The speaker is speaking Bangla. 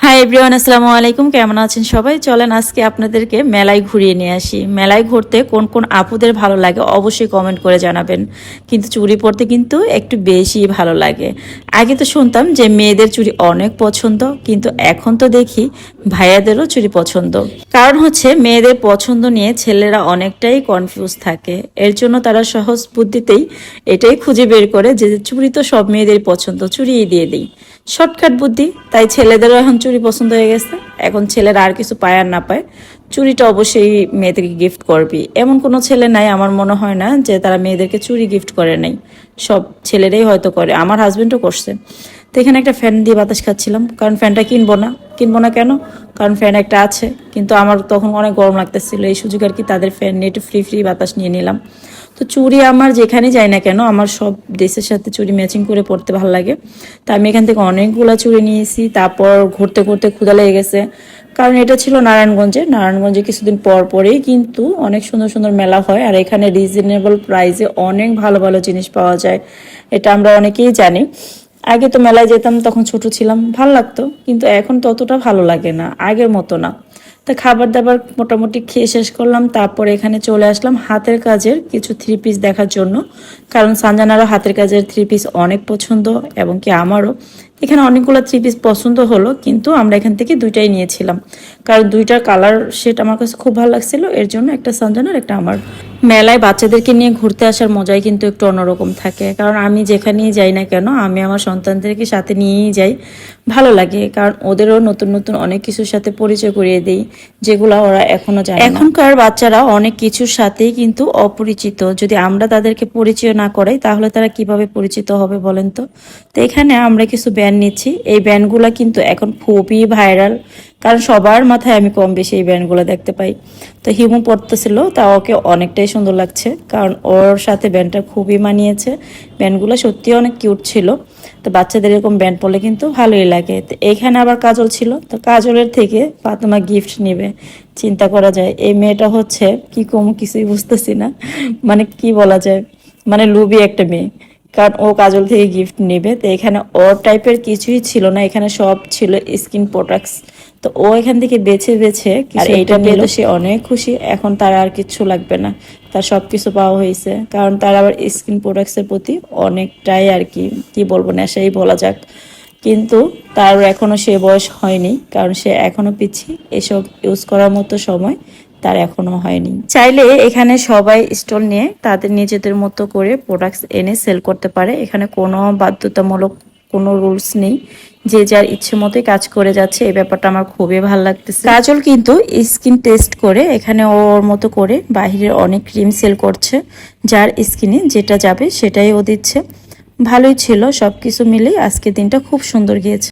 হাই এভরিওয়ান, আসসালামু আলাইকুম। কেমন আছেন সবাই? চলেন আজকে আপনাদেরকে মেলায় ঘুরিয়ে নিয়ে আসি। মেলায় ঘুরতে কোন কোন আপুদের ভালো লাগে অবশ্যই কমেন্ট করে জানাবেন। কিন্তু চুড়ি পরতে কিন্তু একটু বেশি ভালো লাগে। আগে তো শুনতাম যে মেয়েদের চুড়ি অনেক পছন্দ, কিন্তু এখন তো দেখি ভাইয়াদেরও চুড়ি পছন্দ। কারণ হচ্ছে মেয়েদের পছন্দ নিয়ে ছেলেরা অনেকটাই কনফিউজ থাকে। এর জন্য তারা সহজ বুদ্ধিতেই এটাই খুঁজে বের করে যে চুড়ি তো সব মেয়েদের পছন্দ, চুড়িই দিয়ে দিই। শর্টকাট বুদ্ধি। তাই ছেলেদেরও এখন চুড়ি পছন্দ হয়ে গেছে। এখন ছেলেরা আর কিছু পায় আর না পায়, চুড়িটা অবশ্যই মেয়েদেরকে গিফট করবি। এমন কোনো ছেলে নাই আমার মনে হয় না যে তারা মেয়েদেরকে চুড়ি গিফট করে নাই। সব ছেলেরাই হয়তো করে, আমার হাজবেন্ডও করছে। তো এখানে একটা ফ্যান দিয়ে বাতাস খাচ্ছিলাম, কারণ ফ্যানটা কিনবো না কেন, কারণ ফ্যান একটা আছে, কিন্তু আমার তখন অনেক গরম লাগতেছিল। এই সুযোগ আর কি তাদের ফ্যান নিয়ে একটু ফ্রি বাতাস নিয়ে নিলাম। তো চুড়ি আমার যেখানে যাই না কেন, আমার সব ড্রেসের সাথে চুড়ি ম্যাচিং করে পরতে ভালো লাগে। তো আমি এখান থেকে অনেকগুলা চুড়ি নিয়েছি। তারপর ঘুরতে ঘুরতে ক্ষুধা লেগে গেছে, কারণ এটা ছিল নারায়ণগঞ্জে কিছুদিন পর পরেই কিন্তু অনেক সুন্দর সুন্দর মেলা হয়, আর এখানে রিজনেবল প্রাইসে অনেক ভালো ভালো জিনিস পাওয়া যায়। এটা আমরা অনেকেই জানি। আগে তো মেলায় যেতাম, তখন ছোট ছিলাম, ভালো লাগতো, কিন্তু এখন ততটা ভালো লাগে না, আগের মতো না। তা খাবার দাবার মোটামুটি খেয়ে শেষ করলাম। তারপর এখানে চলে আসলাম হাতের কাজের কিছু থ্রি পিস দেখার জন্য, কারণ সানজানারও হাতের কাজের থ্রি পিস অনেক পছন্দ, এবং কি আমারও। এখানে অনেকগুলো থ্রি পিস পছন্দ হলো, কিন্তু আমরা এখান থেকে দুইটাই নিয়েছিলাম, কারণ দুইটার কালার শেড আমার কাছে খুব ভালো লাগছিল। এর জন্য একটা সানজানার, একটা আমার। মেলায় বাচ্চাদেরকে নিয়ে ঘুরতে আসার মজাই কিন্তু একটু অন্যরকম থাকে, কারণ আমি যেখানেই যাই না কেন আমি আমার সন্তানদেরকে সাথে নিয়েই যাই। ভালো লাগে, কারণ ওদেরও নতুন নতুন অনেক কিছুর সাথে পরিচয় করিয়ে দিই, যেগুলো ওরা এখনো জানে না। এখনকার বাচ্চারা অনেক কিছুর সাথেই কিন্তু অপরিচিত। যদি আমরা তাদেরকে পরিচয় না করাই, তাহলে তারা কিভাবে পরিচিত হবে বলেন তো? তো এখানে আমরা কিছু ব্যান্ড নিচ্ছি। এই ব্যান্ডগুলো কিন্তু এখন খুবই ভাইরাল, কারণ সবার মাথায় আমি কম বেশি এই ব্যান্ডগুলো দেখতে পাই। তো হিমু পড়তেছিল, তা ওকে অনেকটাই সুন্দর লাগছে, কারণ ওর সাথে ব্যান্ডটা খুবই মানিয়েছে। ব্যান্ডগুলো সত্যি অনেক কিউট ছিল। তো বাচ্চাদের এরকম ব্যান্ড পরলে কিন্তু ভালোই লাগে। তো এখানে আবার কাজল ছিল, তো কাজলের থেকে ফাতেমা গিফট নেবে। চিন্তা করা যায়, এই মেয়েটা হচ্ছে কি কম, কিছুই বুঝতেছি না, মানে কি বলা যায়, মানে লুবি একটা মেয়ে, কারণ ও কাজল থেকে গিফট নেবে। তো এখানে ওর টাইপের কিছুই ছিল না, এখানে সব ছিল স্কিন প্রোডাক্টস। তো ও এখান থেকে বেছে বেছে, আর এইটা পেয়ে তো সে অনেক খুশি। এখন তার আর কিচ্ছু লাগবে না, তার সব কিছু পাওয়া হয়েছে। কারণ তার আবার স্কিন প্রোডাক্টসের প্রতি অনেকটাই আর কি কি বলবো, নেশাই বলা যাক। কিন্তু তার এখনো সে বয়স হয়নি, কারণ সে এখনো পিচ্ছি, এসব ইউজ করার মতো সময় তার এখনো হয়নি। চাইলে এখানে সবাই স্টল নিয়ে তাদের নিজেদের মতো করে প্রোডাক্টস এনে সেল করতে পারে। এখানে কোনো বাধ্যতামূলক কোনো রুলস নেই, যে যার ইচ্ছে মতোই কাজ করে যাচ্ছে। এই ব্যাপারটা আমার খুবই ভালো লাগতেছে। কাজল কিন্তু স্কিন টেস্ট করে এখানে ওর মতো করে বাহিরের অনেক ক্রিম সেল করছে, যার স্কিনে যেটা যাবে সেটাই ও দিচ্ছে। ভালোই ছিল, সবকিছু মিলেই আজকের দিনটা খুব সুন্দর গিয়েছে।